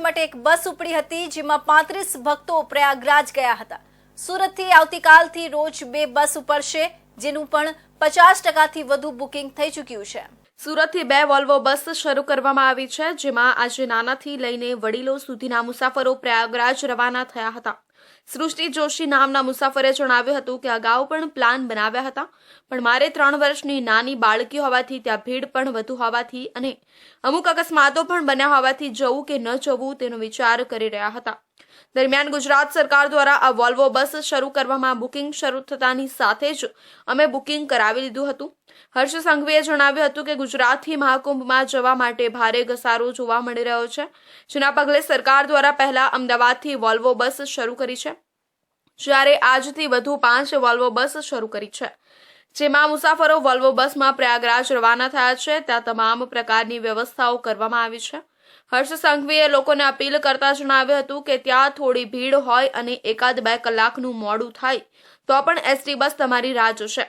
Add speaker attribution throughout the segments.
Speaker 1: માટે એક બસ ઉપડી હતી જેમાં 35 ભક્તો પ્રયાગરાજ ગયા હતા। સુરતથી આવતીકાલથી રોજ 2 બસ ઉપડશે જેનું પણ 50%થી વધુ બુકિંગ થઈ ચૂક્યું છે।
Speaker 2: સુરતથી 2 વોલ્વો બસ શરૂ કરવામાં આવી છે જેમાં આજે નાનાથી લઈને વડીલો સુધીના મુસાફરો પ્રયાગરાજ રવાના થયા હતા। સૃષ્ટિ જોશી નામના મુસાફરે જણાવ્યું હતું કે અગાઉ પણ પ્લાન બનાવ્યા હતા પણ મારે 3 વર્ષની નાની બાળકી હોવાથી ત્યાં ભીડ પણ વધુ હોવાથી અને અમુક અકસ્માતો પણ બન્યા હોવાથી જવું કે ન જવું તેનો વિચાર કરી રહ્યા હતા। દરમિયાન ગુજરાત સરકાર દ્વારા આ વોલ્વો બસ શરૂ કરવામાં બુકિંગ શરૂ થતાની સાથે જ અમે બુકિંગ કરાવી લીધું હતું। હર્ષ સંઘવીએ જણાવ્યું હતું કે ગુજરાતથી મહાકુંભમાં જવા માટે ભારે ઘસારો જોવા મળી રહ્યો છે જેના પગલે સરકાર દ્વારા પહેલા અમદાવાદથી વોલ્વો બસ શરૂ કરી છે જ્યારે આજથી વધુ 5 વોલ્વો બસ શરૂ કરી છે જેમાં મુસાફરો વોલ્વો બસમાં પ્રયાગરાજ રવાના થયા છે। ત્યાં તમામ પ્રકારની વ્યવસ્થાઓ કરવામાં આવી છે। હર્ષ સંઘવીએ લોકોને અપીલ કરતા જણાવ્યું હતું કે ત્યાં થોડી ભીડ હોય અને 1-2 કલાકનું મોડું થાય તો પણ એસટી બસ તમારી રાહ જોશે।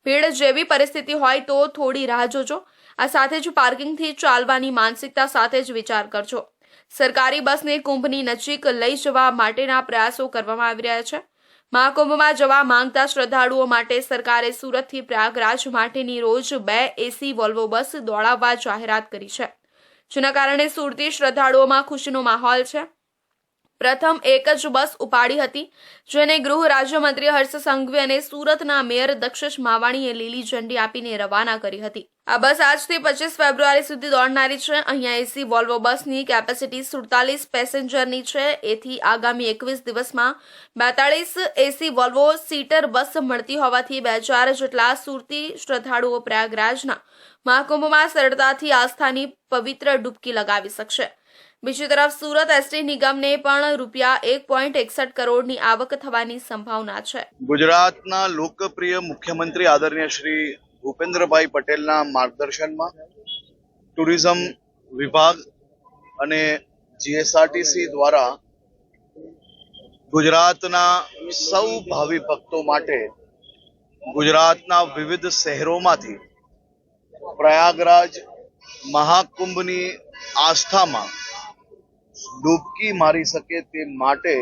Speaker 2: ભીડ જેવી પરિસ્થિતિ હોય તો થોડી રાહ જોજો। આ સાથે જ પાર્કિંગથી ચાલવાની માનસિકતા સાથે જ વિચાર કરજો। સરકારી બસને કુંભની નજીક લઈ જવા માટેના પ્રયાસો કરવામાં આવી રહ્યા છે। મહાકુંભમાં જવા માંગતા શ્રદ્ધાળુઓ માટે સરકારે સુરતથી પ્રયાગરાજ માટેની રોજ 2 એસી વોલ્વો બસ દોડાવવા જાહેરાત કરી છે જેના કારણે સુરતી શ્રદ્ધાળુઓમાં ખુશીનો માહોલ છે। પ્રથમ એક જ બસ ઉપાડી હતી જેને ગૃહ રાજ્યમંત્રી હર્ષ સંઘવી અને સુરતના મેયર દક્ષેશ માવાણીએ લીલી ઝંડી આપીને રવાના કરી હતી। આ બસ આજથી 25 ફેબ્રુઆરી સુધી દોડનારી છે। અહીંયા એસી વોલ્વો બસની કેપેસિટી 47 પેસેન્જરની છે। એથી આગામી 21 દિવસમાં 42 એસી વોલ્વો સીટર બસ મળતી હોવાથી 2000 જેટલા સુરતી શ્રદ્ધાળુઓ પ્રયાગરાજના મહાકુંભમાં સરળતાથી આસ્થાની પવિત્ર ડૂબકી લગાવી શકશે। બીજી તરફ સુરત એસટી નિગમને પણ ₹1.61 કરોડની આવક થવાની સંભાવના છે।
Speaker 3: ગુજરાતના લોકપ્રિય મુખ્યમંત્રી આદરણીય શ્રી ભૂપેન્દ્રભાઈ પટેલના માર્ગદર્શનમાં ટુરિઝમ વિભાગ અને જીએસઆરટીસી દ્વારા ગુજરાતના સૌ ભાવિ ભક્તો માટે ગુજરાતના વિવિધ શહેરોમાંથી પ્રયાગરાજ મહાકુંભની આસ્થામાં ડૂબકી મારી શકે તે માટે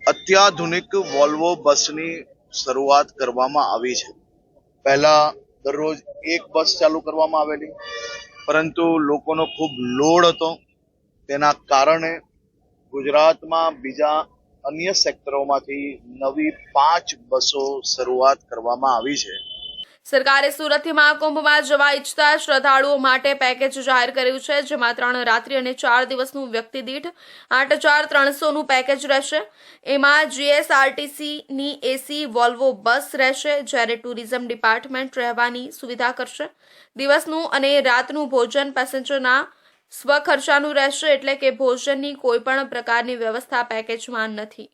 Speaker 3: અત્યાધુનિક વોલ્વો બસની શરૂઆત કરવામાં આવી છે। પહેલા દરરોજ 1 બસ ચાલુ કરવામાં આવેલી પરંતુ લોકોનો ખૂબ લોડ હતો તેના કારણે ગુજરાતમાં બીજા અન્ય સેક્ટરોમાંથી નવી 5 બસો શરૂઆત કરવામાં આવી છે।
Speaker 2: સરકારે સુરતથી મહાકુંભમાં જવા ઈચ્છતા શ્રદ્ધાળુઓ માટે પેકેજ જાહેર કર્યું છે જેમાં 3 રાત્રિ અને 4 દિવસનું વ્યક્તિ દીઠ 8,300નું પેકેજ રહેશે। એમાં જીએસઆરટીસીની એસી વોલ્વો બસ રહેશે જ્યારે ટુરિઝમ ડિપાર્ટમેન્ટ રહેવાની સુવિધા કરશે। દિવસનું અને રાતનું ભોજન પેસેન્જરના સ્વખર્ચાનું રહેશે એટલે કે ભોજનની કોઈ પણ પ્રકારની વ્યવસ્થા પેકેજમાં નથી।